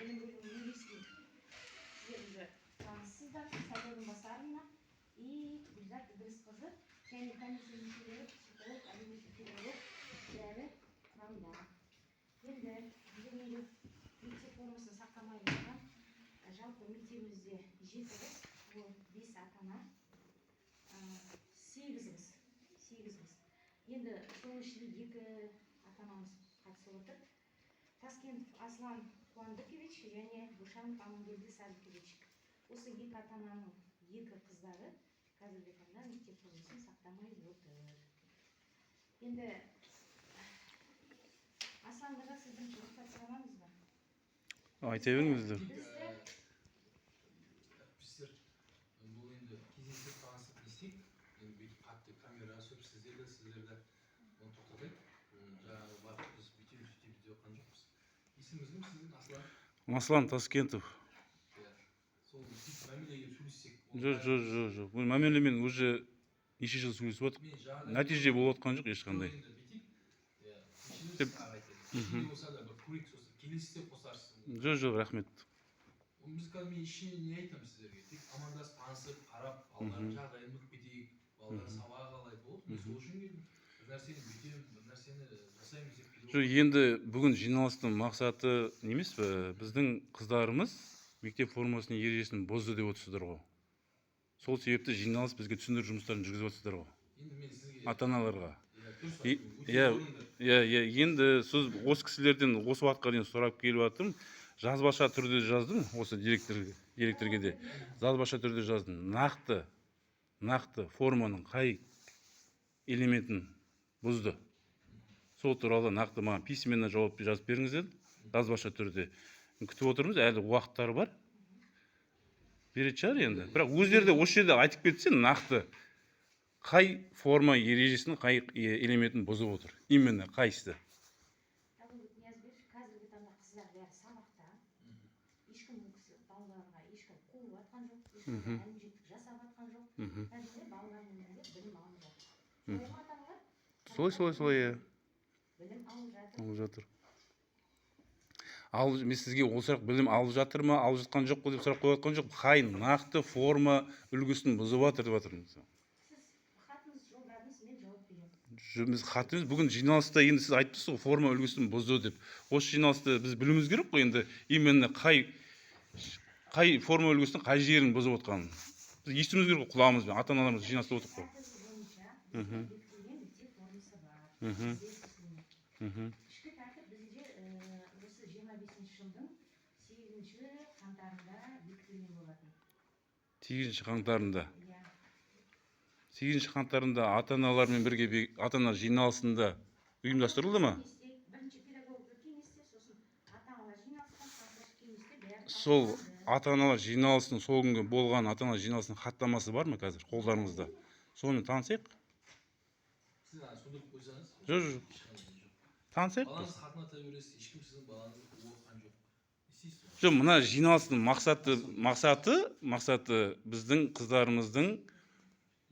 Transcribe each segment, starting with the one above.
білім бөлімінің юристін сіздер уже таныссыздар, сайлаудың басарына и Гүлзат Ыдырысқызы және комиссия мүшелері психолог, әлеуметтік педагог бәрі құрамында. Енді бүгінгі мектеп формасын сақтамай отырған жалпы мектебімізде 7 қыз, ол 5 ата-ана, 8 қыз. Енді соның ішінде 2 ата-анамыз қатысып отыр. Таскентов Аслан Қуандыкович және Бушанов Амангелді Садыкович. Осы 2 ата-ананың 2 қыздары қазіргі таңда мектеп формасын сақтамай отыр. Енді Аслан аға, сіздің рұқсат сұрамаңыз ба? Айта беріңіздер. Біздер бұл енді кездесіп танысып десек, енді бүйтіп қатты камера сөп сіздерді оны тоқтатайық. Жаңағы барып біз бүйтеміз деп жатқан жоқпыз. Есіміңіз кім сіздің? Аслан Таскентов. Сол мәмілеге сөйлессек. Жоқ. Бұл мәмілемен уже неше жыл сөйлесіп отыр. Нәтиже болып отқан жоқ ешқандай. Жоқ, рахмет. Біз қазір мен ішіне не айтамын сіздерге? Тек амандасып, танысып, қарап, балалардың жағдайын біліп кетейік, балалардың сабағы қалай болды. Мен сол үшін келдім. Bir нәрсені бүйтемін, бір нәрсені жасаймыз деп келіп. Жоқ, енді бүгін жиналыстың мақсаты немес пе? Біздің қыздарымыз мектеп формасының ережесін бұзды деп отырсыздар ғой. Сол себепті жиналыс бізге түсіндіру жұмыстарын жүргізіп отырсыздар ғой. Ата-аналарға. Енді сіз осы кісілерден осы уақытқа дейін сұрап келіп жатырмын. Жазбаша түрде жаздым, осы директорге де. Жазбаша түрде жаздым. Нақты форманың қай элементін бұзды. Сол туралы нақты маған письменно жауап жазып беріңіздер. Жазбаша түрде. Күтіп отырмыз, әлі уақыттары бар. Беретін шығар енді. Бірақ өздері де осы жерде айтып кетсе, нақты қай форма ережесінің қай элементін бұзып отыр. Именно қайсысы. Қазіргі таңда қыздар бәрі сабақта. Ешкім балаларға ешкім қуып жатқан жоқ, ешкім әлімжеттік жасап жатқан жоқ. Қазір балалардың білім алып жатыр. Солай. Білім алып жатыр. Мен сізге ол сұрақ білім алып жатыр ма, алып жатқан жоқ қой деп сұрақ қойып жатқан жоқ. Қай нақты форма үлгісін бұзып жатыр деп жатырмын. Сіз хатыңыз жолдадыңыз, мен жауап беремін. Біз хатымыз бүгін жиналыста енді сіз айтыпсыз ғой, форма үлгісін бұзды деп. Осы жиналысты біз білуіміз керек қой енді, именно қай форма үлгісінің қай жерін бұзып отқанын. Біз естуіміз керек қой құлағымызбен, ата-аналарымыз жиналыста отырып қой. Ішкі тәртіп бізде осы 25 жылдың 8 қаңтарында бекітілген болатын. 8 қаңтарында. 8 қаңтарында ата-аналармен бірге ата-аналар жиналысында ұйымдастырылды ма? Бірінші педагогтық кеңесте, сосын ата-аналар жиналысқан сол ата-аналар жиналысының сол күнгі болған ата-аналар жиналысының хаттамасы бар ма қазір қолдарыңызда? Соны танысайық. Сіз судырып қойсаңыз? Жоқ. Танысайық. Балаңыз хатын ата бересіз, ешкім сіздің балаңызды оқыған жоқ. Жоқ, мына жиналыстың мақсаты біздің қыздарымыздың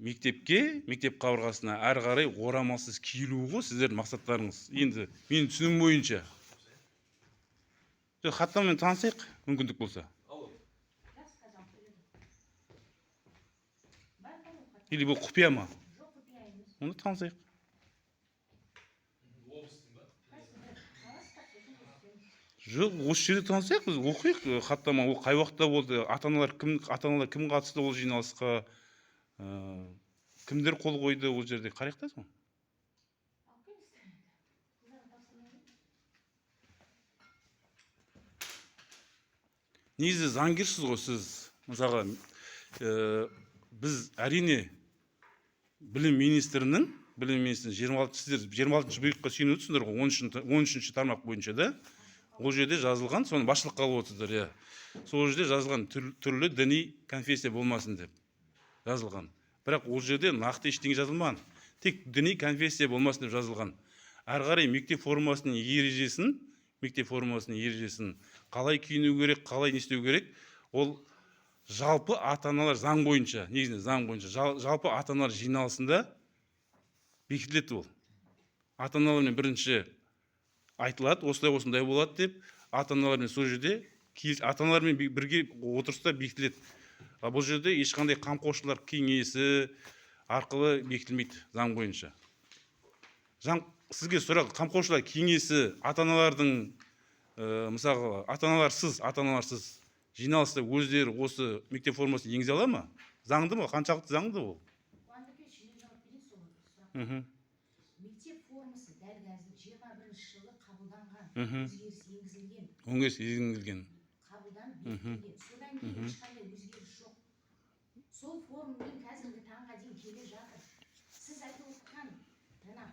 мектеп қабырғасына әрі қарай орамалсыз киілуі ғой сіздердің мақсаттарыңыз. Енді менің түсінігім бойынша. Жоқ, хаттамамен танысайық, мүмкіндік болса. Или бұл құпия ма? Жоқ, құпия емес. Оны танысайық. Жоқ, осы жерде танысайық, біз оқиық хаттама, ол қай уақытта болды, ата-аналар кім қатысты ол жиналысқа, кімдер қол қойды ол жерде, қарайық та соң. Негізі заңгерсіз ғой сіз, мысалға, біз әрине білім министрінің 26 бұйрыққа сүйеніп отырсыңдар ғой, 13-ші тармақ бойынша да. Ол жерде жазылған, соны басшылыққа алып отырсыздар, сол жерде жазылған түрлі діни конфессия болмасын деп жазылған. Бірақ ол жерде нақты ештеңе жазылмаған. Тек діни конфессия болмасын деп жазылған. Әрі қарай мектеп формасының ережесін қалай киіну керек, қалай не істеу керек, ол жалпы ата-аналар заң бойынша, жалпы ата-аналар жиналысында бекітіледі ол. Ата-аналармен бірінші айтылады, осылай болады деп, ата-аналармен сол жерде ата аналармен бірге отырыста бекітіледі. Ал бұл жерде ешқандай қамқоршылар кеңесі арқылы бекітілмейді заң бойынша. Сізге сұрақ, қамқоршылар кеңесі ата аналардың мысалы ата аналарсыз жиналыста өздері осы мектеп формасын енгізе ала ма? Заңды ма? Қаншалықты заңды ол? Мектеп формасы дәл қазір 21 жылы қабылданған, өзгеріс енгізілген. Қабылданып бекітілген. Содан кейін ешқандай өзгеріс жоқ. Сол формамен қазіргі таңға дейін келе жатыр. Сіз айтып отқан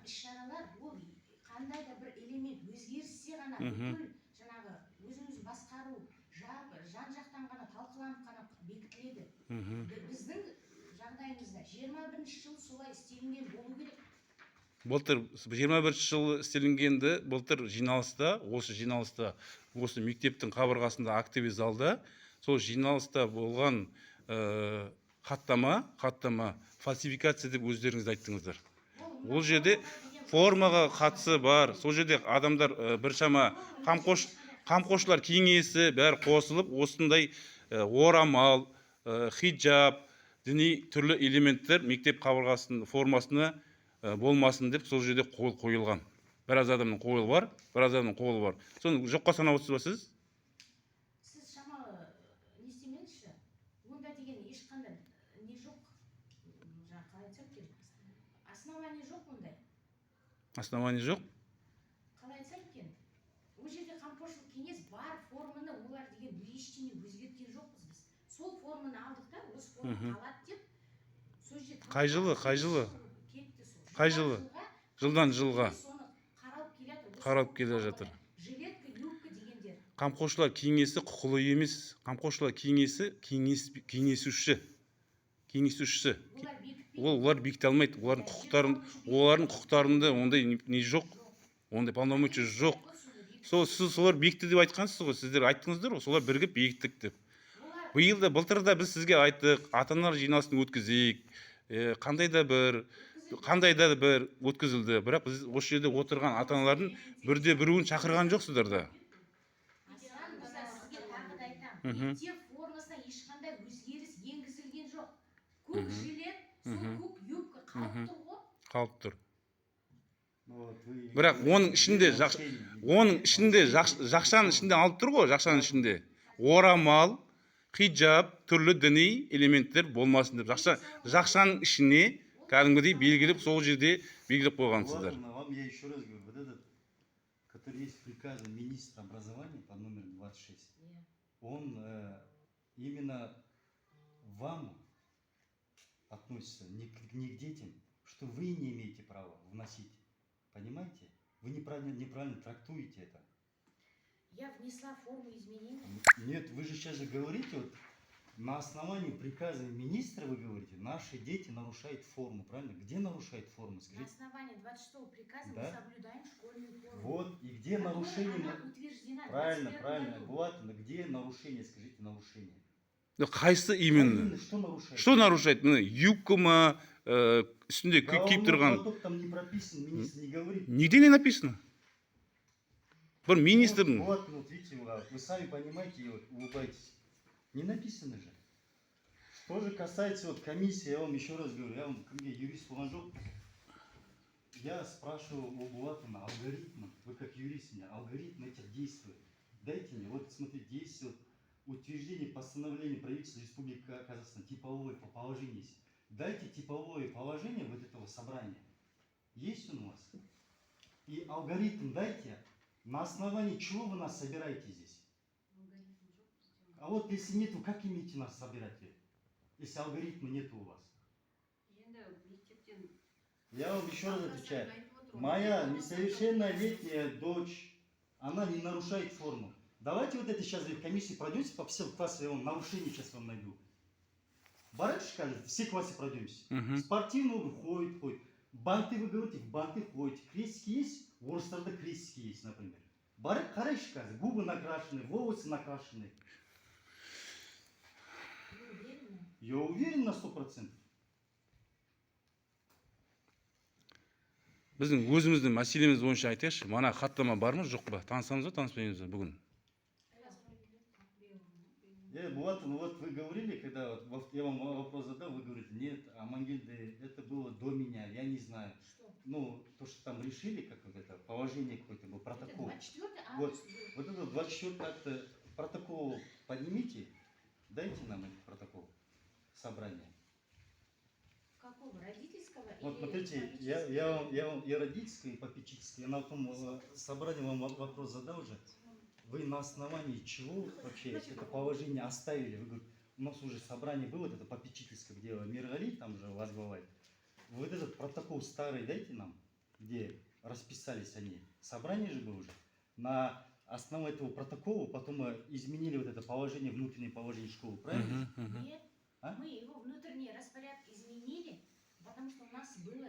іс-шаралар ол қандай да бір элемент өзгеріссе ғана бүкіл жаңағы өзіңіз басқару жан-жақтан ғана талқыланып қана бекітіледі. Біздің жағдайымызда 21 жыл солай істелінген болу керек. Былтыр 21 жыл істелінгенді былтыр осы мектептің қабырғасында актовый залда сол жиналыста болған хаттама фальсификация деп өздеріңіз айттыңыздар. Ол жерде формаға қатысы бар. Сол жерде адамдар біршама қамқоршылар кеңесі бәрі қосылып, осындай орамал, хиджаб, діни түрлі элементтер мектеп қабырғасының формасына болмасын деп сол жерде қол қойылған. Біраз адамның қолы бар, Соны жоққа санап отырсыз ба сіз? Сіз шамалы не істемеңізші. Онда деген ешқандай не жоқ. Қалай айтсам екен? Основание жоқ ондай. Основание жоқ? Қалай айтсам екен? Ол жерде қамқоршылық кеңес бар форманы олар деген ештеңе өзгерткен жоқпыз біз. Сол форманы алдық та, осы форма қалады деп. Қай жылы? Жылдан жылға қаралып келе жатыр. Жилетка, юбка дегендер. Қамқоршылар кеңесі құқылы емес. Қамқоршылар кеңесі кеңесуші. Олар бекіте алмайды. Олардың құқықтарында ондай не жоқ. Ондай полномочия жоқ. Солар бекітті деп айтқансыз ғой. Сіздер айттыңыздар ғой. Солар бірігіп бекіттік деп. Былтырда біз сізге айттық, ата-аналар жиналысын өткізейік. Қандай да бір өткізілді. Бірақ біз осы жерде отырған ата-аналардың бірде-біреуін шақырған жоқсыздар да. Мектеп формасына ешқандай өзгеріс енгізілген жоқ. Көк жилет, көк юбка қалып тұр ғой. Бірақ оның ішінде жақшаның ішінде алып тұр ғой, жақшаның ішінде. Орамал, хиджаб, түрлі діни элементтер болмасын деп. Жақшаның ішіне кәдімгідей белгілеп, сол жерде белгілеп қойғансыздар. Вам я еще раз говорю, вот этот, который есть в приказе министра образования под номером 26, он именно вам относится, не к детям, что вы не имеете права вносить. Понимаете? Вы неправильно трактуете это. Я внесла форму изменений. Нет, вы же сейчас же говорите, вот, на основании приказа министра вы говорите, наши дети нарушают форму, правильно? Где нарушают форму? Скажите. На основании 26-го приказа мы соблюдаем школьную форму. Вот, и где нарушение? Она утверждена. Правильно. Булат, где нарушение? Скажите, нарушение. Қайсы именно? Что нарушает? Юбка ма, үстінде киіп тұрған? Там не прописано, министр не говорит. Нигде не написано. Бір министрдің. Вот, видите, вы сами понимаете и вот улыбаетесь. Не написано же. Что же касается вот комиссии, я вам еще раз говорю, я вам как юрист Пуланжок, я спрашивал у Булатовна алгоритм, вы как юрист меня, алгоритм этих действий. Дайте мне, вот смотрите, действие утверждение постановления правительства Республики Казахстан, типовое положение есть. Дайте типовое положение вот этого собрания. Есть он у вас? И алгоритм дайте, на основании чего вы нас собираете здесь? А вот если нету, как имеете нас собирать? Если алгоритма нету у вас? Я вам еще раз отвечаю. Моя несовершеннолетняя дочь, она не нарушает форму. Давайте вот это сейчас в комиссии пройдемся по всем классам, я вам нарушение сейчас вам найду. Барыш скажет, все классы пройдемся. Спортивного ходит. Банты вы говорите, в банты ходите. Крестики есть? В Орыстарда крестики есть, например. Барыш хороший скажет, губы накрашены, волосы накрашены. Я уверен на 100%. Біздің өзіміздің мәселеміз бойынша айтайықшы, мана хаттама бар ма жоқ па? Танысамыз ба, таныспаймыз ба бүгін? Вот, ну вот вы говорили, когда вот я вам вопрос задал, вы говорите, нет, Амангельды, это было до меня, я не знаю. Что? Ну, то, что там решили, как вот это, положение какое-то был, Это протокол. 24 Вот, августа был. вот это 24 как-то протокол поднимите, дайте нам этот протокол собрания. Какого? Родительского Вот или смотрите, попечительского? я родительский и попечительский, я на том собрании вам вопрос задал уже. Вы на основании чего вообще это положение оставили? Вы говорите, у нас уже собрание было, вот это попечительское, где Миргали там же возглавляет. Вот этот протокол старый дайте нам, где расписались они. Собрание же было уже. На основе этого протокола потом мы изменили вот это положение, внутреннее положение школы, правильно? Нет, А? мы его внутренний распорядок изменили, потому что у нас было,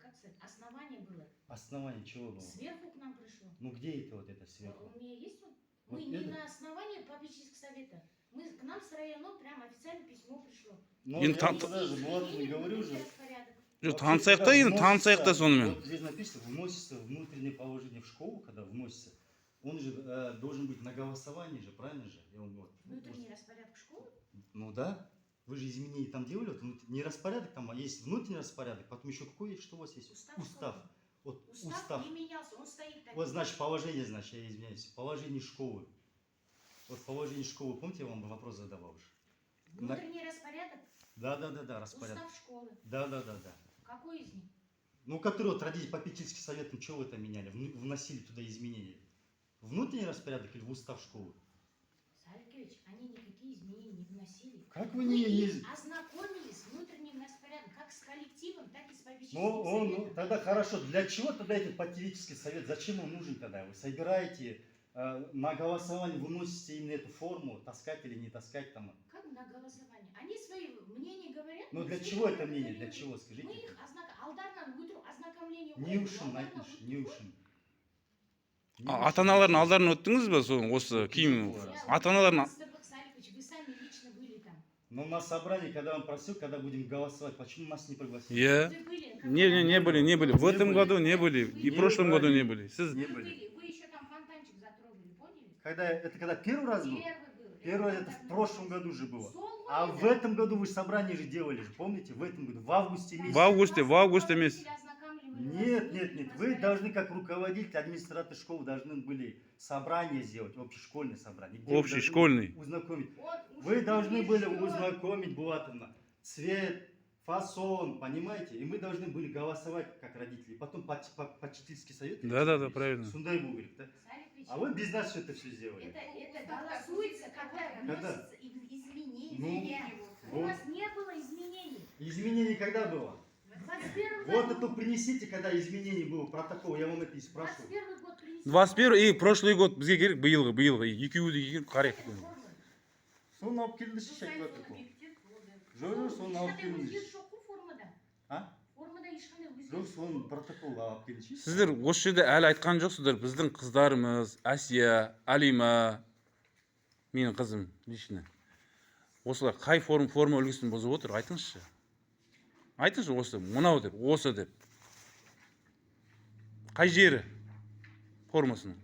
как сказать, основание было. Основание чего было? Сверху к нам пришло. Ну где это вот это сверху? У меня есть он? Вот Мы не это? на основании попечительского совета. К нам с района прямо официально письмо пришло. Ну, Ин я там- вам тогда же Булат не говорил же. Распорядок. Жоқ, Вообще, танысайық та когда енді танысайық та вносится, сонымен. вот здесь написано, вносится внутреннее положение в школу, когда вносится, он же должен быть на голосовании же, правильно же? И он вот, Внутренний распорядок школы? ну да, вы же изменения там делали, вот, не распорядок там, а есть внутренний распорядок, потом еще какой есть, что у вас есть? Устав. Устав. Вот Устав не менялся, он стоит так. Вот значит положение, значит, я извиняюсь, положение школы. Вот положение школы, помните, я вам вопрос задавал уже? Внутренний распорядок? Да, распорядок. Устав школы. Да. Какой из них? Ну, который вот родители попечительский совет, ну, что вы там меняли, вносили туда изменения? Внутренний распорядок или в устав школы? Саликович, они никакие изменения не вносили. Как вы Мы не... их ознакомились с внутренним распорядком, как с коллективом, так и с попечительским Ну, советом. тогда хорошо. Для чего тогда этот попечительский совет? Зачем он нужен тогда? Вы собираете, на голосование выносите именно эту форму, таскать или не таскать там? Как на голосование? Они свои мнения говорят. Ну, мы для все чего это говорим, мнение? это Для чего, скажите? Мы их алдарынан өтіру ознакомление Не қойып, ушин, алдарынан айтыңызшы, өтіру не қойып, ушин? Ата аналардың алдарынан өттіңіз бе сол осы киім? я Ата аналардың Мастер Саликович, вы сами лично были там. Но на собрании, когда он просил, когда будем голосовать, почему нас не пригласили? Иә. Вы были, Не были. В этом году не были. И в прошлом году не были. Сіз Не Вы были. были, вы еще там фонтанчик затрогали, поняли? Когда первый раз был? Первый был. Первый раз это в фонтан прошлом был. году же было. Сол А ғой в этом году вы собрание же делали же, помните? В этом году, в августе месяце. В августе месяце. Нет. Вы должны, как руководитель, администратор школы, должны были собрание сделать, общешкольное собрание. где вы должны Общешкольный. Узнакомить. Вы должны были узнакомить, Булатовна, цвет, фасон, понимаете? И мы должны были голосовать как родители. Потом попечительский совет. Да, правильно. Сундай Бугрик, да? А вы без нас это все сделали. Это голосуется, когда вносятся изменения. У Вот. нас не было изменений. Изменение когда было? В 21 Вот году. это принесите, когда изменение было, протокол, я вам это и спрашиваю. 21 год принесли. 21 и прошлый год бізге керек биылғы екеуі де қарайық. Соны алып келіңізші шәй протокол. Жоқ, соны алып Ешқандай келіңіз. өзгеріс жоқ қой формада. А? Формада ешқандай өзгеріс Жоқ, соны протокол алып келіңізші. Сіздер осы жерде әлі айтқан жоқсыздар. Біздің қыздарымыз, Асия, Алима, менің қызым лично. Осылар қай форма үлгісін бұзып отыр, айтыңызшы. Айтыңызшы осы, мынау деп, осы деп. Қай жері формасының?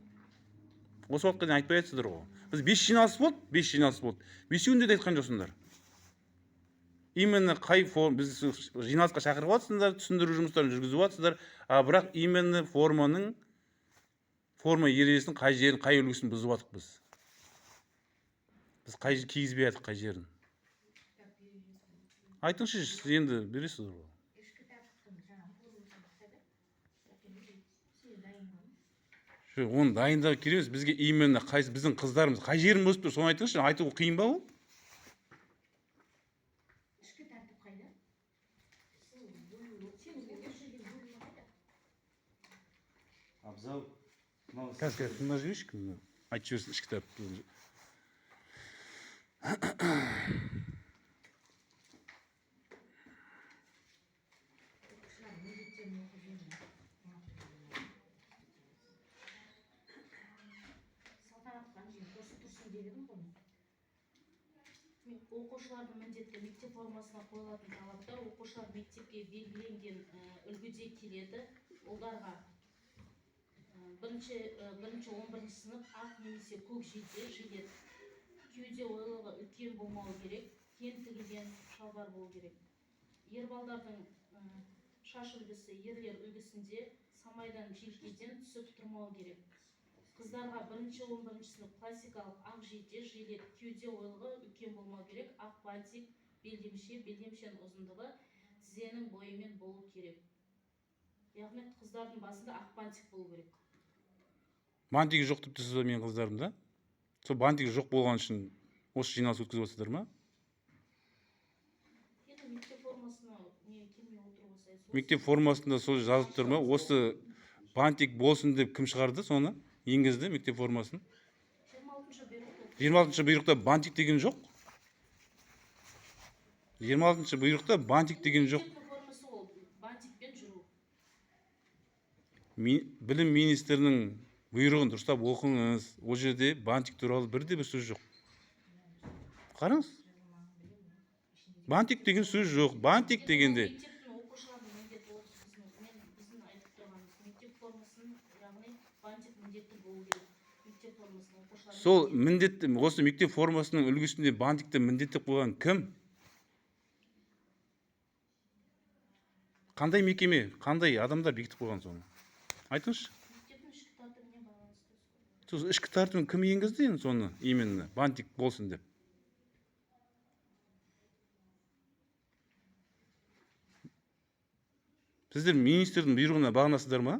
Осы уақытқа дейін айтпай айтсыздар ғой. Біз 5 жиналыс болды. Бесеуінде де айтқан жоқсыңдар. Именно қай форма, біз жиналысқа шақырып жатсыңдар, түсіндіру жұмыстарын жүргізіп жатсыздар, а бірақ именно форма ережесінің қай жерін, қай үлгісін бұзып жатық біз. Біз қай кигізбей жатық қай жерін. Айтыңызшы, сіз енді бересіз ғой. ішкі тәртіптің жаңағы формасын қайда? Сіз дайын болыңыз. Оны дайындап кереміз. Бізге именно біздің қыздарымыз қай жерін бұзып тұр, соны айтыңызшы. Айту қиын ба ол? Ішкі тәртіп қайда? Сен бөлімі қайда? Абзал. Қазір тыңдап жіберші. Айтып жіберсін ішкі тәртіп. Оқушылар міндеттерін оқып жүрмін. Салтанат қанжин осы тұрсын дедім ғой. Оқушылардың міндетті мектеп формасына қойылатын талаптар оқушылар мектепке белгіленген үлгіде келеді. Оларға бірінші 11 сынып ақ немесе көк жейде кеуде ойлығы үлкен болмауы керек, кең тігілген шалбар болу керек. Ер балдардың шаш үлгісі ерлер үлгісінде самайдан желкеден түсіп тұрмау керек. Қыздарға 1-11 сынып классикалық ақ жейде, жилет, кеуде ойлығы үлкен болмау керек, ақ бантик, белдемше, белдемшенің ұзындығы тізенің бойымен болу керек. Яғни қыздардың басында ақ бантик болу керек. Бантигі жоқ деп тұрсыз ба менің қыздарымда? Сол бантигі жоқ болған үшін осы жиналыс өткізіп отырсыздар ма? Енді мектеп формасына не келмей отыр болса, Мектеп формасында сол жазып тұр ма? Осы бантик болсын деп кім шығарды соны? Енгізді мектеп формасын? 26-шы бұйрықта 26-шы бұйрықта бантик деген жоқ. 26-шы бұйрықта бантик деген жоқ. мектептің формасы ол бантикпен жүру. Білім министрінің бұйрығын дұрыстап оқыңыз. Ол жерде бантик туралы бірде бір сөз жоқ. Қараңыз. Бантик деген сөз жоқ. Бантик дегенде Мектептің оқушыларының міндеті ол біздің айтып тұрғанымыз. Мектеп формасын, яғни бантик міндетті болу керек. Мектеп формасын оқушылар. сол міндетті, осы мектеп формасының үлгісінде бантикті міндетті қойған кім? Қандай мекеме, қандай адамдар бекітіп қойған соны? Айтыңызшы. Мектептің ішкі тәртібіне байланысты. Сол ішкі тәртібін кім енгізді енді соны? Именно бантик болсын деп. Сіздер министрдің бұйрығына бағынасыздар ма?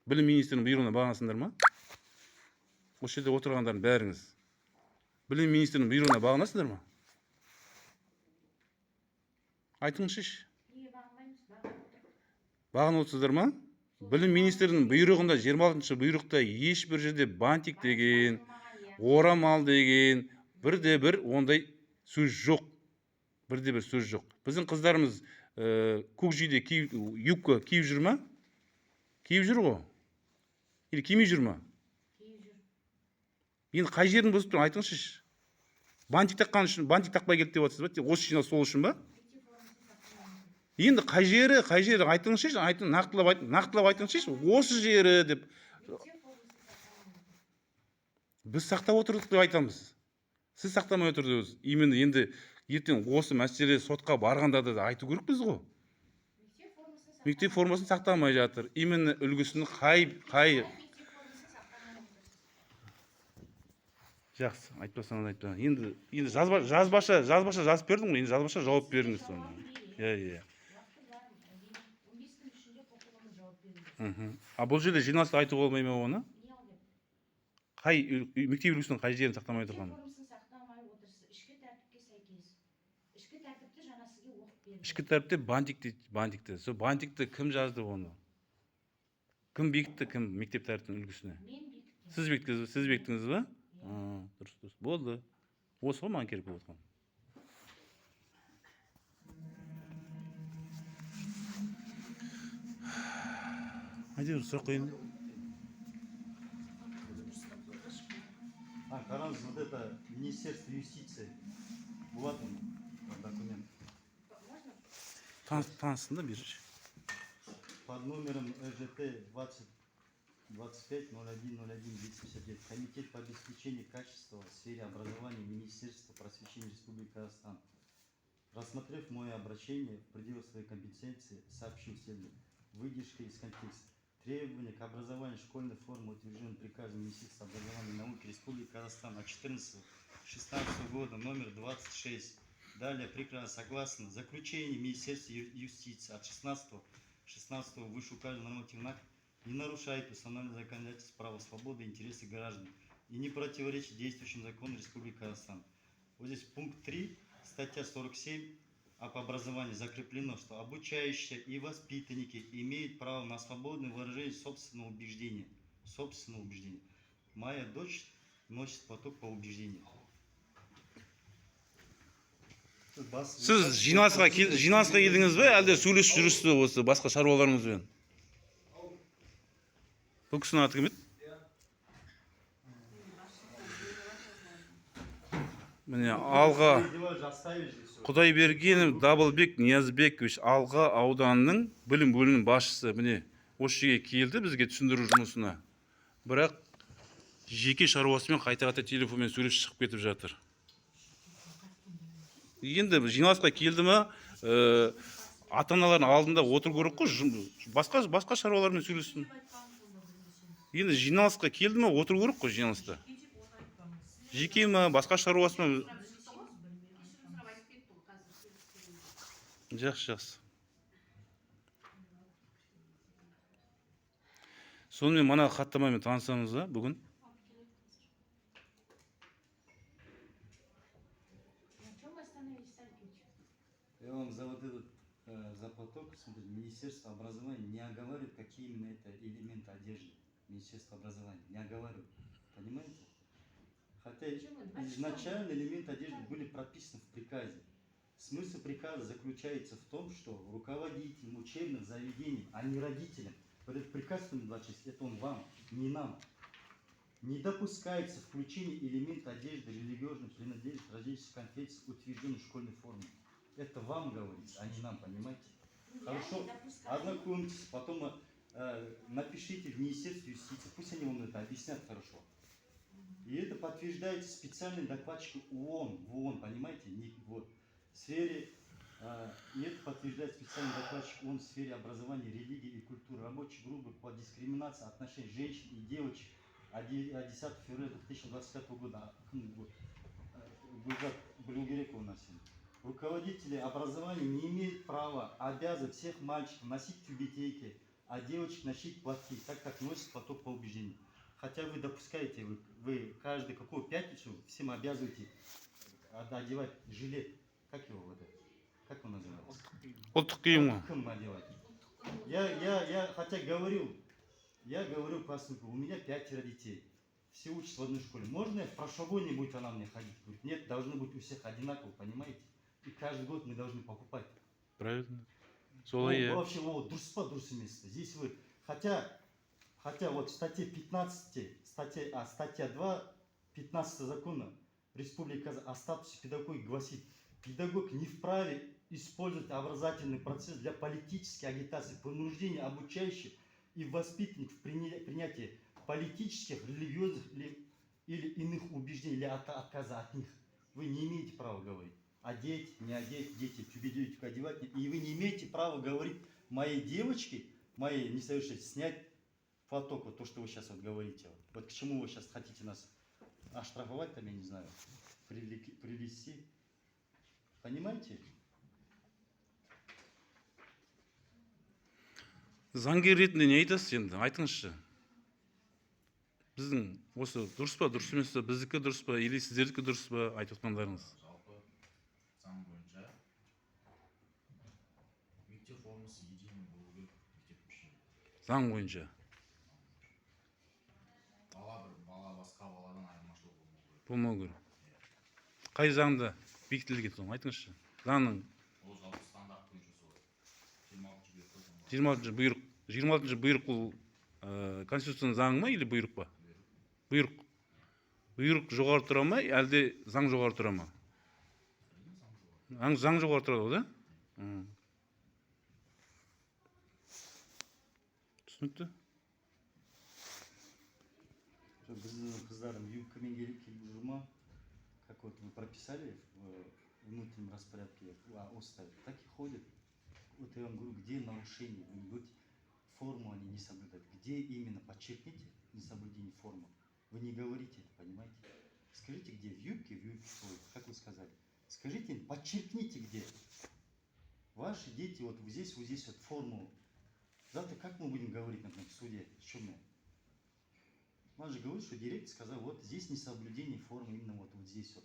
Білім министрінің бұйрығына бағынасыңдар ма? Осы жерде отырғандардың бәріңіз. Білім министрінің бұйрығына бағынасыздар ма? Айтыңызшы. Неге бағынбаймыз? Бағынып отырмыз. Бағынып отырсыздар ма? Білім министрінің бұйрығында 26-шы бұйрықта ешбір жерде бантик деген, орамал деген, бірде бір ондай сөз жоқ. Бірде бір сөз жоқ. Біздің қыздарымыз көкжиде юбка киіп жүр ма? Киіп жүр ғой? Или кимей жүр ма? Киіп жүр. Енді қай жерін бұзып тұр, айтыңызшы. Бантик таққан үшін, бантик тақпай келді деп отырсыз ба? Осы жиналыс сол үшін ба? Мектеп формасын сақтамаймыз. Енді қай жері айтыңызшы, нақтылап айтыңызшы. Осы жері деп Мектеп формасын сақтамаймыз. біз сақтап отырдық деп айтамыз. Сіз сақтамай отырдыңыз. Именно енді ертең осы мәселе сотқа барғанда да айту керекпіз ғой. Мектеп формасын сақтамай жатыр. Именно үлгісін қай Мектеп формасын сақтамай отыр. жақсы, айтпасаңыз айтпа. Енді жазбаша жазып бердім ғой. Енді жазбаша жауап беріңіз сонда. Иә. Уақыты бар. 15 күн ішінде қоқылымыз жауап беріңіз. А бұл жерде жиналыста айтуға болмай ма оны? Не ол деп? Қай мектеп үлгісінің қай жерін сақтамай Мектеп тұрғанын? формасын сақтамай отырсыз. Ішкі тәртіпке сәйкес. Ішкі тәртіпті жаңа сізге оқып берді. Ішкі тәртіпте бантикті. Сол бантикті кім жазды оны? Кім бекітті, кім мектеп тәртібінің үлгісіне? Мен бекіттім. Сіз бектіңіз ба? Дұрыс. Болды. Осы ғой маған керек болып отқан. Әйтеуір сұрақ қойын. Қараңыз, вот это Министерство юстиции. Вот он, документ. Можно? Таныстың да берші. Под номером ЭЖТ 25-01-01-259. Комитет по обеспечению качества в сфере образования Министерства просвещения Республики Казахстан. Рассмотрев мое обращение в пределах своей компетенции, сообщил следующее. Выдержка из контекста. Требования к образованию школьной формы утверждены приказом Министерства образования и науки Республики Казахстан от 14-16 года номер 26. Далее приказ согласно заключению Министерства юстиции от 16 вышеуказанного нормативного акта не нарушает установленное законодательство права свободы и интересы граждан и не противоречит действующим законам Республики Казахстан. Вот здесь пункт 3, статья 47 об образовании закреплено, что обучающиеся и воспитанники имеют право на свободное выражение собственного убеждения. Моя дочь носит платок по убеждению. Сіз жиналысқа келдіңіз бе, әлде сөйлесіп жүрсіз бе осы басқа шаруаларыңызбен? Бұл кісінің аты кім еді? Міне алға Құдайбергенов Дабылбек Ниязбекович Алға ауданының білім бөлімінің басшысы. Міне осы жерге келді бізге түсіндіру жұмысына. Бірақ жеке шаруасымен қайта телефонмен сөйлесіп шығып кетіп жатыр. Енді жиналысқа келді ма, ата-аналардың алдында отыру керек қой, басқа шаруалармен сөйлессін. Енді жиналысқа келді ма, отыру керек қой жиналыста. Жеке ма, басқа шаруасымен. Жақсы. Сонымен мана хаттамамен танысамыз ба бүгін? Я вам за вот этот, за платок, смотрите, Министерство образования не оговаривает, какие именно это элементы одежды. Министерство образования не оговаривает. Понимаете? Хотя изначально элементы одежды были прописаны в приказе. Смысл приказа заключается в том, что руководителям учебных заведений, а не родителям, вот этот приказ 26, это он вам, не нам. Не допускается включение элемента одежды, религиозной принадлежности, различных конфессий, утвержденной в школьной форме. Это вам говорится, а не нам, понимаете? Хорошо, ознакомьтесь, потом напишите в Министерстве юстиции, пусть они вам это объяснят хорошо. И это подтверждается специальным докладчиком ООН, понимаете? Вот, в сфере, и это подтверждает специальный докладчик ООН в сфере образования, религии и культуры, рабочей группы по дискриминации отношений женщин и девочек от 10 февраля 2025 года. У нас. Руководители образования не имеют права обязывать всех мальчиков носить тюбетейки, а девочек носить платки, так как носят платок по убеждению. Хотя вы допускаете, вы каждую какую пятницу всем обязываете одевать жилет. Как его вот это? Как он называется? Ұлттық киім. одевать. Я хотя говорю класснику, у меня 5 детей. Все учатся в одной школе. Можно в прошлогодней будет она мне ходить? Говорит, нет, должны быть у всех одинаково, понимаете? И каждый год мы должны покупать. Правильно. Солай, я. Вообще, дурс место. Здесь вы, хотя вот в статье 15, статья 2, 15 закона Республики о статусе педагога гласит, педагог не вправе использовать образовательный процесс для политической агитации, принуждения обучающих и воспитанников в принятии политических, религиозных или иных убеждений, или отказа от них. Вы не имеете права говорить. Одеть, не одеть, дети, тюбетейку одевать. И вы не имеете права говорить моей девочке, моей несовершеннолетней, снять платок, вот то, что вы сейчас вот говорите. Вот к чему вы сейчас хотите нас оштрафовать, там, я не знаю, привести. Понимаете? Заңгер ретінде не айтасыз енді? Айтыңызшы. Біздің осы дұрыс па, дұрыс емес па, біздікі дұрыс па, или сіздердікі дұрыс па, айтып отқандарыңыз? Жалпы заң бойынша мектеп формасы единый болу керек мектеп үшін. Заң бойынша. Бала басқа баладан айырмашылық Болмау керек. Қай заңда бекітілген соң? Айтыңызшы. Заңның ол жалпы стандарт бойынша солай. 26 бұйрық бұл Конституцияның заңы ма или бұйрық па? Бұйрық. Бұйрық жоғары тұра ма, әлде заң жоғары тұра ма? Заң жоғары тұрады, да? Түсінікті? Біздің қыздарым юбкамен келіп жүр ма? Как вот вы прописали в внутреннем распорядке уставе, так и ходят. Вот я вам говорю, где нарушение? Вы говорите, форму они не соблюдают. Где именно? Подчеркните несоблюдение формы. Вы не говорите это, понимаете? Скажите, где? В юбке свой, как вы сказали. Скажите, подчеркните, где. Ваши дети вот здесь вот форму. Завтра как мы будем говорить, например, в суде? Что мы? Он же говорит, что директор сказал, вот здесь несоблюдение формы именно вот здесь вот,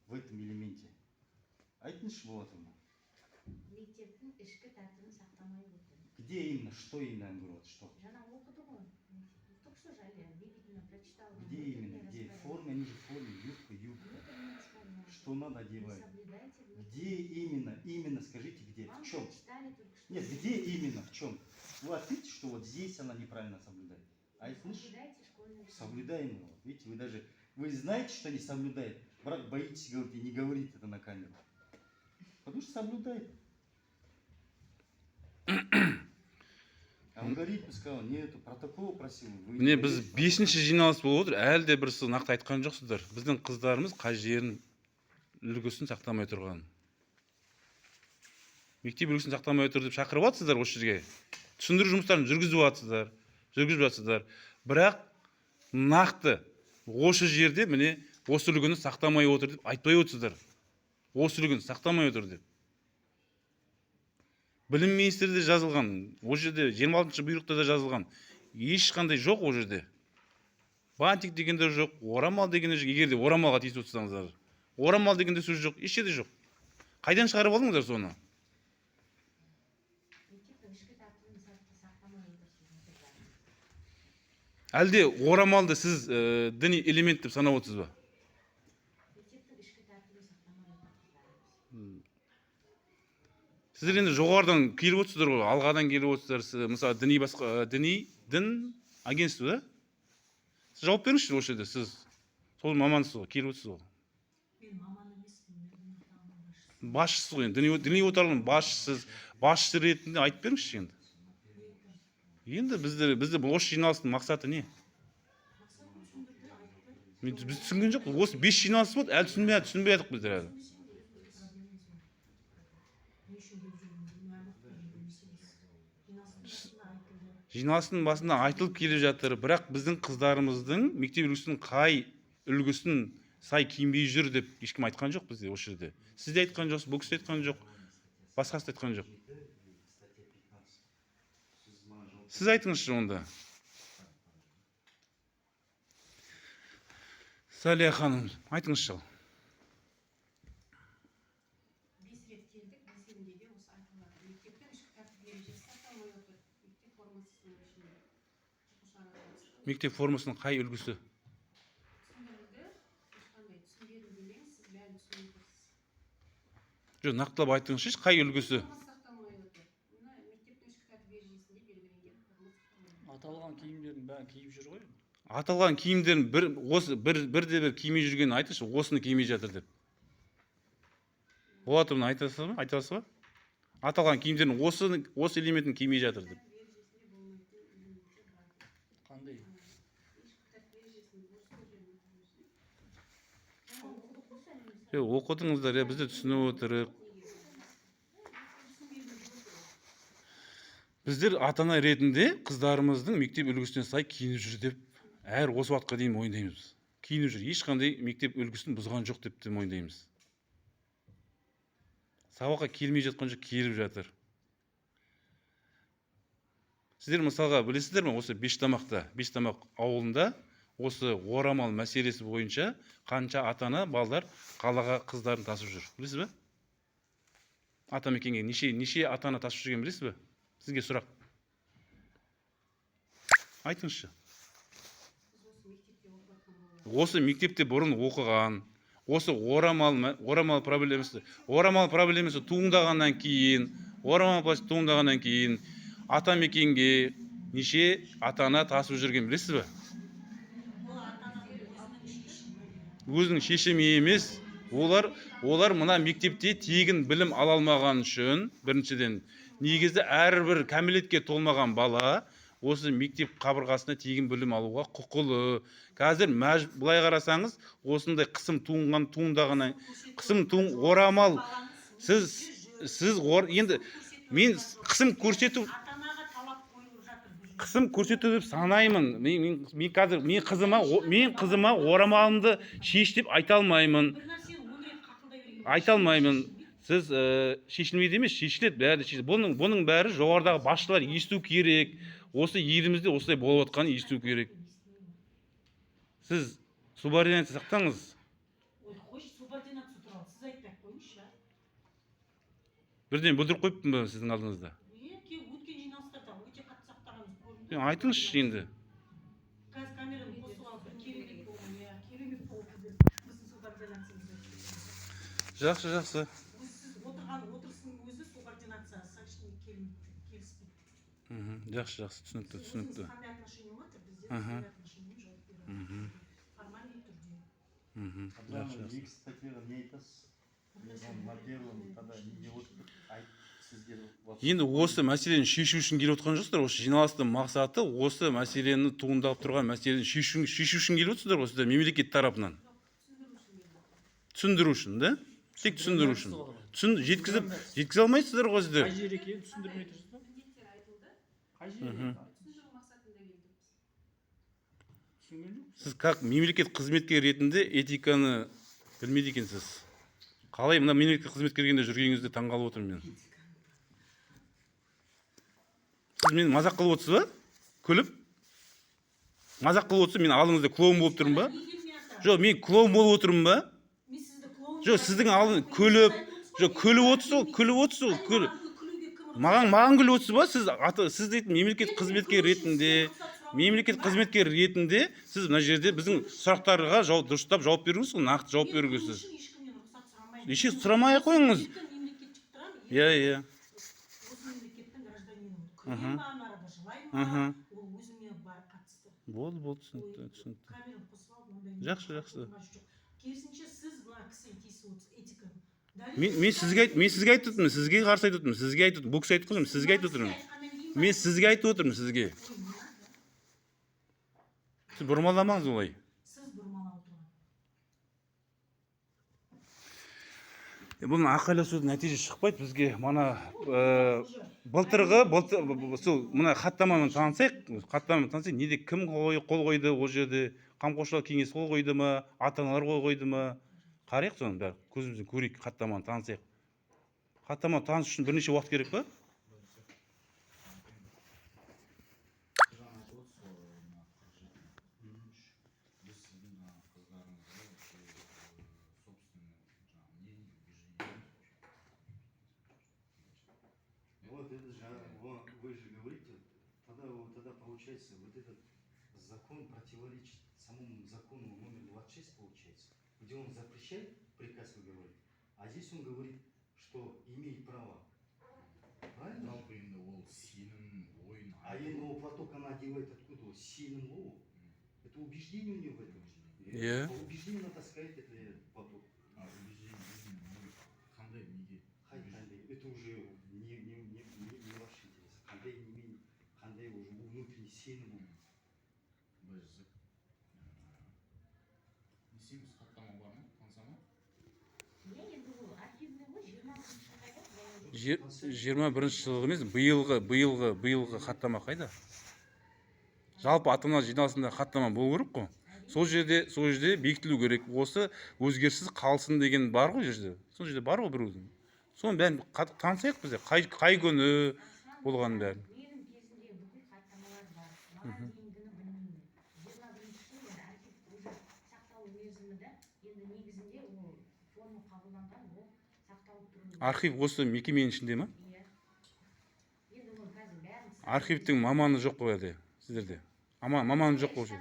в этом элементе. А это не вот оно. Где именно? Что именно? Он говорит, что? Где именно? Где? Форма, они же в форме, юбка. Что надо одевать? Где именно? Именно скажите, где? В чем? Нет, где именно? В чем? Вы ответите, что вот здесь она неправильно соблюдает. А если соблюдаем его. Видите, вы знаете, что не соблюдает. Брат, боитесь говорить и не говорит это на камеру. Потому что соблюдает. Алгоритм сказал, нету, протокол просил. Міне біз 5-ші жиналыс болып отыр, әлі де бір сіз нақты айтқан жоқсыздар. Біздің қыздарымыз қай жерін үлгісін сақтамай тұрған. Мектеп үлгісін сақтамай отыр деп шақырып жатсыздар осы жерге. Түсіндіру жұмыстарын жүргізіп жатсыздар. Бірақ нақты осы жерде міне осы үлгіні сақтамай отыр деп айтпай отырсыздар. Осы үлгіні сақтамай отыр деп. Білім министрі де жазылған, ол жерде 26-шы бұйрықта да жазылған. Ешқандай жоқ ол жерде. Бантик дегенде жоқ, орамал дегенде жоқ. Егер де орамалға тиісіп отырсаңыздар. Орамал дегенде сөз жоқ, еш жерде жоқ. Қайдан шығарып алдыңыздар соны? Мектептің ішкі тәртібін сақтамай отырсыз. Әлде орамалды сіз діни элемент деп санап отырсыз ба? Мектептің ішкі тәртібін сақтамай отырсыздар. Сіздер енді жоғарыдан келіп отырсыздар ғой, алғадан келіп отырсыздар. Мысалы дін агентство, да? Сіз жауап беріңізші осы жерде, сіз сол мамансыз ғой, келіп отырсыз ғой. Мен маман емеспін, Басшысыз ғой, діни орталығының басшысы ретінде айтып беріңізші енді. Енді бізді бұл осы жиналыстың мақсаты не? Біз түсінген жоқ, осы 5 жиналыс болды, әлі түсінбей жатық біздер әлі. Жиналыстың басында айтылып келе жатыр, бірақ біздің қыздарымыздың мектеп үлгісінің қай үлгісін сай киінбей жүр деп ешкім айтқан жоқ бізде осы жерде. Сіз де айтқан жоқсыз, бұл кісі де айтқан жоқ, басқасы да айтқан жоқ. Сіз айтыңызшы онда. Салия ханым, айтыңызшы. 5 рет келдік, 5-інде де осы айтылады. Мектептің ішкі тәртіп ережесі сақталмай отыр. Мектеп формасының ішінде. Мектеп формасының қай үлгісі? Түсіндіруді, ешқандай түсіндіру демеңіз, сіз бәрін түсініп отырсыз. Жоқ, нақтылап айтыңызшы, қай үлгісі? Сақталмай отыр. Мына мектептің ішкі тәртіп ережесінде белгіленген форма сақталмай отыр. Аталған киімдердің бәрін киіп жүр ғой. Аталған киімдерін бірде-бір кимей жүргенін айтыңызшы, осыны кимей жатыр деп. Болады мұны айта аласыз ба? Аталған киімдерін осы элементін кимей жатыр деп. Қандай? Оқыдыңыздар, бізде түсініп отырық. Біздер ата-ана ретінде қыздарымыздың мектеп үлгісіне сай киініп жүр деп әр осы уақытқа дейін мойындаймыз. Киініп жүр, ешқандай мектеп үлгісін бұзған жоқ деп те мойындаймыз. Сабаққа келмей жатқан жоқ, келіп жатыр. Сіздер мысалға білесіздер ме, осы Бештамақ ауылында осы орамал мәселесі бойынша қанша ата-ана балдар қалаға қыздарын тасып жүр, білесіз бе? Атамекенге неше ата-ана тасып жүрген білесіз бе? Сізге сұрақ. Айтыңызшы. Осы мектепте бұрын оқыған, осы орамал проблемасы туындағаннан кейін, атамекенге неше ата-ана тасып жүрген білесіз бе? Өзінің шешімі емес, олар мына мектепте тегін білім ала алмаған үшін, біріншіден, негізді әрбір кәмелетке толмаған бала осы мектеп қабырғасына тегін білім алуға құқылы. Қазір былай қарасаңыз, осындай қысым туындағаннан, орамал, енді мен қысым көрсету деп санаймын. Мен қызыма орамалымды шеш деп айта алмаймын. Сіз шешілмейді емес, шешіледі, бәрі шешіледі. Бұның бәрі жоғарыдағы басшылар есту керек. Осы елімізде осылай болып отқанын есту керек. Сіз субординация сақтаңыз. Бірден бүлдіріп қойыппын ба сіздің алдыңызда? Айтыңызшы енді. Жақсы. Жақсы, түсінікті. Екі статьяға не айтасыз? На первом, тогда не сізге енді осы мәселені шешу үшін келіп отқан жоқсыздар. Осы жиналыстың мақсаты осы мәселені туындап тұрған мәселені шешу үшін келіп отырсыздар ғой сіздер мемлекет тарапынан. Түсіндіру үшін, да? Тек түсіндіру үшін. Жеткізе алмайсыздар ғой сіздер. Қай жер екенін түсіндірмей тұрсыз ба? Міндеттер айтылды. Қай жер екенін Түсіндіру мақсатында келдік. түсінген жоқпын. Сіз как мемлекет қызметкер ретінде этиканы білмейді екенсіз. Қалай мына мемлекет қызметкергенде жүргеніңізде таңғалып отырмын мен. Сіз мені мазақ қылып отырсыз ба? Күліп? Мазақ қылып отырсыз, мен алдыңызда клоун болып тұрмын ба? Жоқ, мен клоун болып отырмын ба? Жоқ, сіздің алдыңыз күліп, жоқ, күліп отырсыз ғой. Маған күліп отырсыз ба? Сіз дейтін мемлекет қызметкер ретінде сіз мына жерде біздің сұрақтарға дұрыстап жауап беруіңіз, нақты жауап беруіңіз. Ешкім сұрамай қойыңыз. Иә. Осы мемлекеттің гражданинімін. Күлемін ма, арада жылаймын ма, ол өзіме қатысты. Болды, түсінікті. Камераны қосып алып, ондай Жақсы. Керісінше сіз мына кісіні тиісіп отырсыз, этика. Мен сізге айтып отырмын, сізге қарсы айтып отырмын, сізге айтып отырмын, бұл кісі айтып отырмын, сізге айтып отырмын. Мен сізге айтып отырмын, сізге. Сіз бұрмаламаңыз олай. Сіз бұрмалап отырған. Бұның ақайласудың нәтиже шықпайды бізге. Мана мына хаттамамен танысайық, неде кім қол қойды ол жерде, қамқоршылық кеңес қол қойды ма, ата-аналар қол қойды ма? Қарайық соны бәрі, көзімізбен көрейік, хаттаманы танысайық. Хаттаманы таныс үшін бірнеше уақыт керек па? Вот это же, вы же говорите, тогда получается, вот этот закон противоречит самому закону номер 26, получается, где он запрещает, приказ вы говорите, а здесь он говорит, что имеет право. Правильно? Жалпы енді ол сенім, ойын, А енді ол платок она одевает откуда? Сенім лову. Это убеждение у нее в этом. Иә. По убеждению она таскает это платок. қандай неге? Это уже не ваши интересы. Қандай уже внутренний сенім. Біз не істейміз, хаттама бар ма, танса ма? Енді ол архивный ғой, 21 жылғы емес, биылғы хаттама қайда? Жалпы ата-ана жиналысында хаттама болу керек қой. Сол жерде бекітілу керек. Осы өзгеріссіз қалсын деген бар ғой жерде. Сол жерде бар ғой бір өзің. Соны бәрін танысайық бізде. Қай күні болғанын бәрін. Менің кезінде бүкіл хаттамалар бар. Маған дейінгіні білмеймін. 21-ші жылы архив уже сақталу мерзімі да, енді негізінде ол форма қабылданған, ол сақталып тұру. Архив осы мекеменің ішінде ма? Иә. Енді ол қазір бәрін Архивтің маманы жоқ қой әлде сіздерде. Маманы жоқ қой.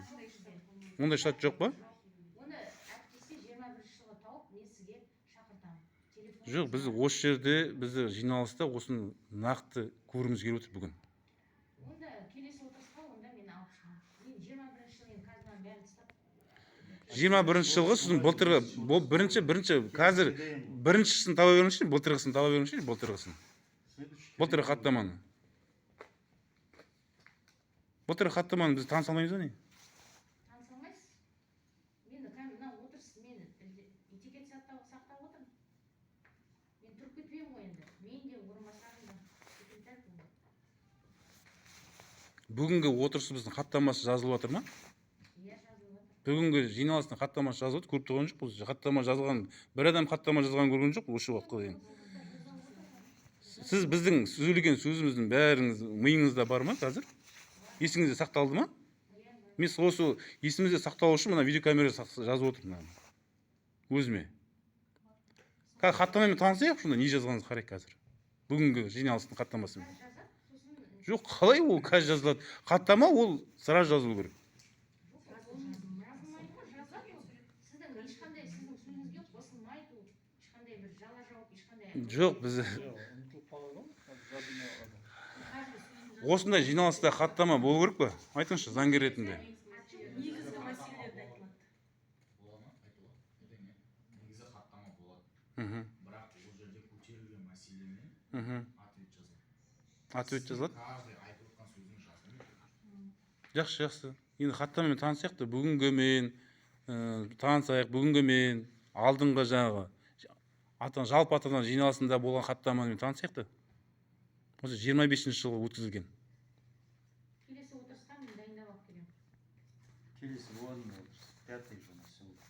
Ондай штат жоқ па? Оны әріптесте 21-ші жылы тауып, мен сізге шақыртамын. Жоқ, біз осы жерде, бізді жиналыста осыны нақты көргіміз келіп отыр бүгін. Онда келесі отырысқа онда мен алып шығамын. Мен 21-ші жылы қазір бәрін тастап. 21 жылғы сіздің қазір біріншісін таба беріңізші, былтырғысын. Былтырғы хаттаманы. Былтырғы хаттаманы біз таныса алмаймыз ба не? Таныса алмайсыз? Мені мына отырыс, мен этикет сақтап отырмын. Мен тұрып кетпеймін ғой енді. Мен де орынбасарым да секретарь болдым. Бүгінгі отырысымыздың хаттамасы жазылып жатыр ма? Иә, жазылып отыр. Бүгінгі жиналыстың хаттамасы жазылып отыр, көріп тұрған жоқ. Бұл хаттама жазылған, бір адам хаттама жазған көрген жоқ осы уақытқа дейін. Сіз біздің сөйлеген сөзіміздің бәріңіз миыңызда бар ма қазір? Есіңізде сақталды ма? Мен осы есімізде сақталу үшін мына видеокамера жазып отырмын өзіме. Хаттамамен танысайық шында, не жазғаныңызды қарайық қазір. Бүгінгі жиналыстың хаттамасымен. Жоқ, қалай ол қазір жазылады? Хаттама ол сразу жазылу керек. Жазылмайды ғой, жазады ол. Сіздің сөзіңізге қосылмайды ол. Ешқандай бір жала жауап, ешқандай. Жоқ, біз Ұмытылып қалады ғой. осындай жиналыста хаттама болу керек па? Айтыңызшы, заңгер ретінде. Негізгі мәселелерді айтылады. Бола ма? Айтылады. Негізі хаттама болады. Мхм. Бірақ ол жерде көтерілген мәселемен Мхм. ответ Ответ жазылады. Каждый айтып отқан сөздің жазылып кетеді. Жақсы, жақсы. Енді хаттамамен танысайық та, бүгінгі мен танысайық, бүгінгі мен алдыңғы жаңағы жалпы атадан жиналысында болған хаттамамен танысайық та. Осы 25-ші жылы өткізілген. келесі отырысқа мен дайындап алып келемін. Келесі болған отырыс. 5-й же у нас сегодня.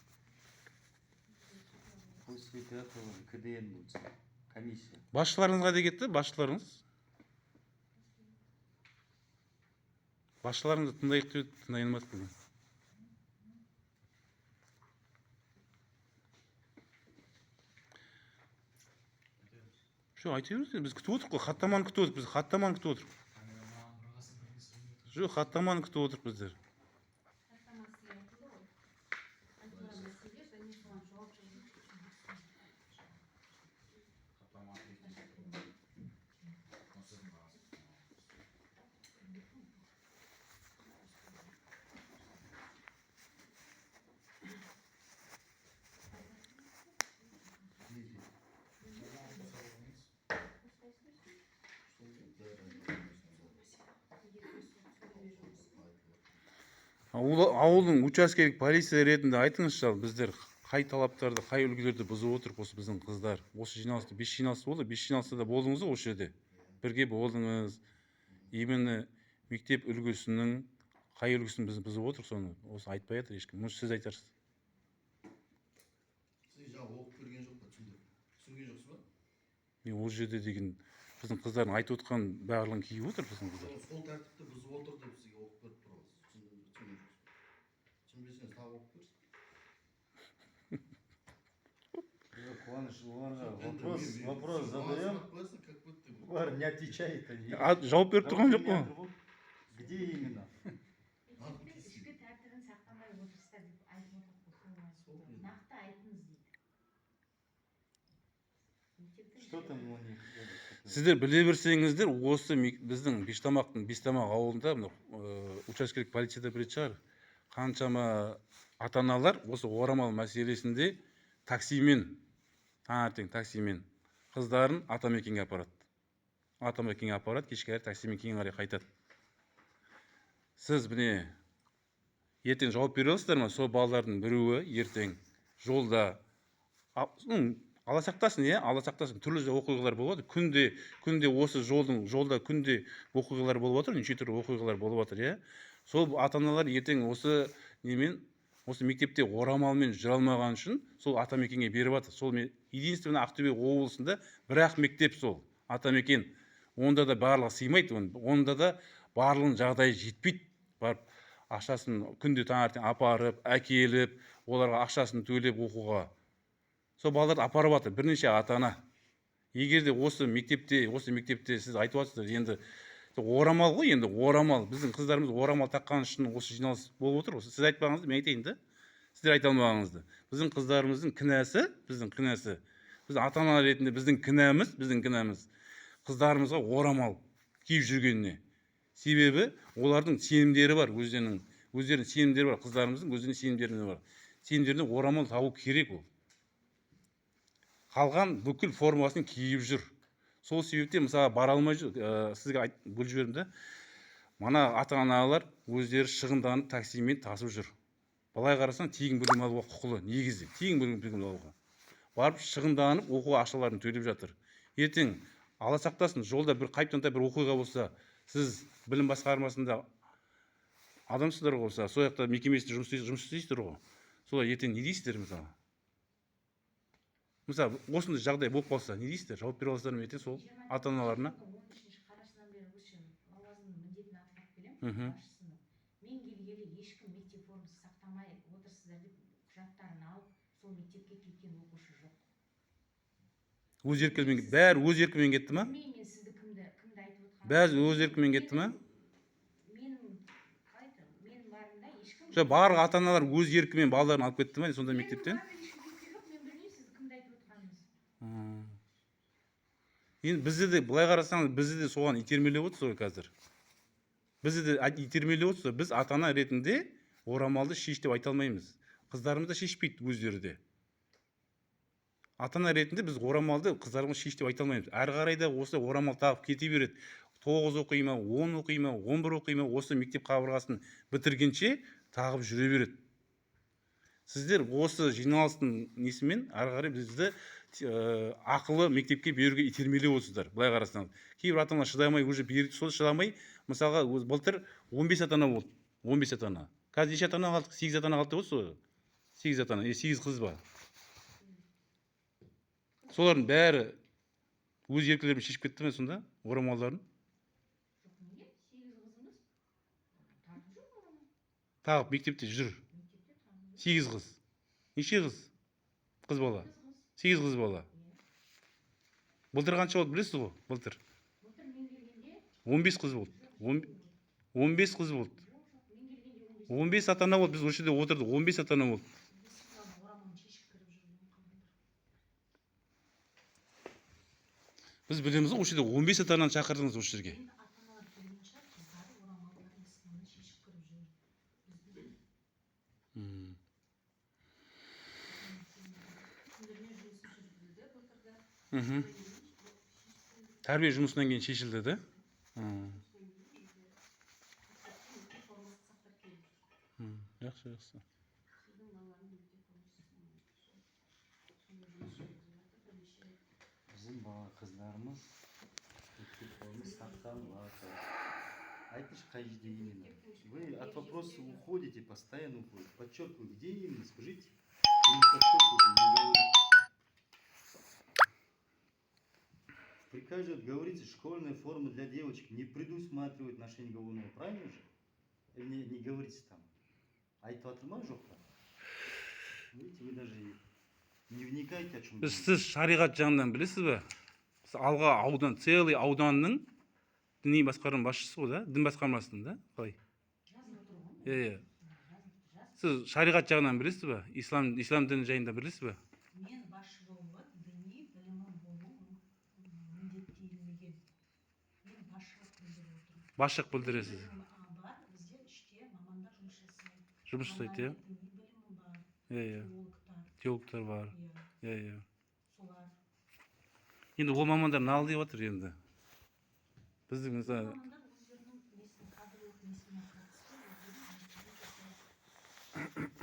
После 5-го КДН будет комиссия. Басшыларыңызға да кетті, басшыларыңыз. Басшыларыңызды тыңдайық деп тыңдай алмадық бүгін. Жоқ, айта беріңіз, біз күтіп отырық қой, хаттаманы күтіп отырық, біз хаттаманы күтіп отырық. Камерадан қырғасын бірнесі ойнап Жоқ, хаттаманы күтіп отырық біздер. Хаттама сізге айтылды ғой. Айтылған мәселелер және соған жауап жазу үшін. хаттама атайды. Осы сіздің бағасы. Ауылдың учаскелік полиция ретінде айтыңызшы, біздер қай талаптарды, қай үлгілерді бұзып отырық осы біздің қыздар. Осы жиналыста 5 жиналыс болды, 5 жиналыста да болдыңыз ғой осы жерде. Бірге болдыңыз. Именно мектеп үлгісінің қай үлгісін біз бұзып отырық, соны осы айтпай жатыр ешкім. Мұны сіз айтарсыз. Сіз жаңа оқып берген жоқ па, түсінген жоқсыз ба? Мен ол жерде деген біздің қыздардың айтып отқан барлығын киіп отыр біздің қыздар. Сол тәртіпті бұзып отыр деп сізге оқып беріп тұрмыз. Түсінбесеңіз тағы оқып берсін. Қуаныш, оларға вопрос задаем, Как будто бы. олар не отвечает. Они. Жауап беріп тұрған жоқ қой. Где именно? Ішкі тәртібін сақтамай отырсыздар деп айтып отырмын. Нақты айтыңыз дейді. Что там у них? Сіздер біле берсеңіздер, осы біздің Бештамақ ауылында учаскелік полицияда білетін шығар. Қаншама ата-аналар осы орамал мәселесінде таксимен, таңертең таксимен қыздарын атамекенге апарады. Атамекенге апарады, кешке қарай таксимен кейін қарай қайтады. Сіз міне ертең жауап бере аласыздар ма? Сол балалардың біреуі ертең жолда Алла сақтасын, Алла сақтасын, түрлі оқиғалар болады. Күнде осы жолда күнде оқиғалар болып жатыр, неше түрлі оқиғалар болып жатыр, Сол ата-аналар ертең осы мектепте орамалмен жүре алмаған үшін сол атамекенге беріп жатыр. Сол единственно Ақтөбе облысында бір-ақ мектеп сол атамекен. Онда да барлығы сыймайды, онда да барлығын жағдайы жетпейді. Барып ақшасын күнде таңертең апарып, әкеліп, оларға ақшасын төлеп оқуға. Сол балаларды апарып жатыр бірнеше ата-ана. Егер де осы мектепте сіз айтып жатсыздар, енді орамал ғой, енді орамал. Біздің қыздарымыз орамал таққан үшін осы жиналыс болып отыр. Сіз айтпағыңызды мен айтайын да. Сіздер айта алмағыңызды. Біздің қыздарымыздың кінәсі, біз ата-ана ретінде біздің кінәміз қыздарымызға орамал киіп жүргеніне. Себебі олардың сенімдері бар, өздерінің сенімдері бар, қыздарымыздың өздерінің сенімдері бар. Сенімдеріне орамал табу керек ол. Қалған бүкіл формасын киіп жүр. Сол себепте мысалы бара алмай жүр. Сізге бөліп жібердім да. Мана ата-аналар өздері шығынданып таксимен тасып жүр. Былай қарасаң тегін білім алуға құқылы, негізі тегін білім алуға. Барып шығынданып оқуға ақшаларын төлеп жатыр. Ертең Алла сақтасын, жолда бір қайыптан бір оқиға болса, сіз білім басқармасында адамсыздар болса, сол жақта мекемесінде жұмыс істейсіздер ғой. Солай ертең не дейсіздер мысалы? Мысалы, осындай жағдай болып қалса, не дейсіздер? Жауап бере аласыздар ма ертең сол ата-аналарына? 13-ші қарашадан бері осы лауазымның міндетін атқарып келемін, басшысының. Мен келгелі ешкім мектеп формасын сақтамай отырсыздар деп құжаттарын алып, сол мектепке кеткен оқушы жоқ. Бәрі өз еркімен кетті ма? Білмеймін мен сізді кімді айтып отырғанымды. Бәрі өз еркімен кетті ма? Менің барымда ешкім. Жоқ, барлық ата-аналар өз еркімен балаларын алып кетті ма сонда мектептен? Енді бізді де былай қарасаңыз, бізді де соған итермелеп отырсыз ғой қазір. Бізді де итермелеп отырсыз. Біз ата-ана ретінде орамалды шеш деп айта алмаймыз. Қыздарымыз да шешпейді өздері де. Ата-ана ретінде біз орамалды қыздарымыз шеш деп айта алмаймыз. Әрі қарай да осы орамал тағып кете береді. 9 оқи ма, 10 оқи ма, 11 оқи ма, осы мектеп қабырғасын бітіргенше тағып жүре береді. Сіздер осы жиналыстың несімен ары қарай бізді ақылы мектепке беруге итермелеп отырсыздар. Былай қарасаңыз, кейбір ата аналар шыдамай уже берді, сол шыдамай, мысалға былтыр 15 ата ана болды. 15 ата ана. Қазір неше ата ана қалдық? 8 ата ана қалды ғой. 8 ата ана, 8 қыз ба? Солардың бәрі өз еркілерімен шешіп кетті ме сонда? Орамалдарын? Жоқ, неге? 8 қызымыз тартып жүр орамал. Тағып мектепте жүр. Мектепте тартып жүр. 8 қыз. Неше қыз? Қыз бала. 8 қыз бала. Былтыр қанша болды білесіз ғой? Былтыр. Былтыр мен келгенде 15 қыз болды. 15 қыз болды. жоқ, мен келгенде 15 ата ана болды. Біз осы жерде отырдық. 15 ата ана болды. орамалын шешіп кіріп жүрген. Біз білеміз ғой, осы жерде 15 ата ананы шақырдыңыз осы жерге. Енді ата-аналар келген шығар, қыздары орамалдарын есігінен шешіп кіріп жүр. Түсіндірме жүйесі жүргізілді былтырда. Тәрбие жұмысынан кейін шешілді, да? Жақсы, жақсы. сіздің балалардың мектеп жұмысы Bizim bana kızlarımız мектептерimiz сақтан айтыш қай жерде именно. Вы от вопроса уходите, постоянно уходите. Подчеркиваю, где именно, скажите. Вы не подчеркиваете, не говорите. В приказе вот говорится, школьная форма для девочек не предусматривает ношение головного, правильно же? Или не говорится там? Айтып атырма жоқ па? Видите, вы даже не вникаете, о чем Біз говорите. сіз шариғат жағынан білесіз бе? Алға аудан, целый ауданның діни басқарма басшысы ғой, да? Дін басқармасының, да? Қалай? Иә. Сіз шариғат жағынан білесіз бе? Ислам діні жайында білесіз бе? Мен басшы болуға діни білімім болу міндеттелмеген. Мен басшылық білдіріп отырмын. Басшылық білдіресіз. Білімім бар, бізде іште мамандар жұмыс жасайды. Жұмыс жасайды, иә? Мамандардың діни білімі бар, Иә. теологтар, Теологтар бар. Иә. солар. Енді ол мамандар нал деп жатыр енді. Біздің мысалы Мамандар өздерінің несін, кадрлық несіне қатысты өздерінің жұмыстарын жасайды.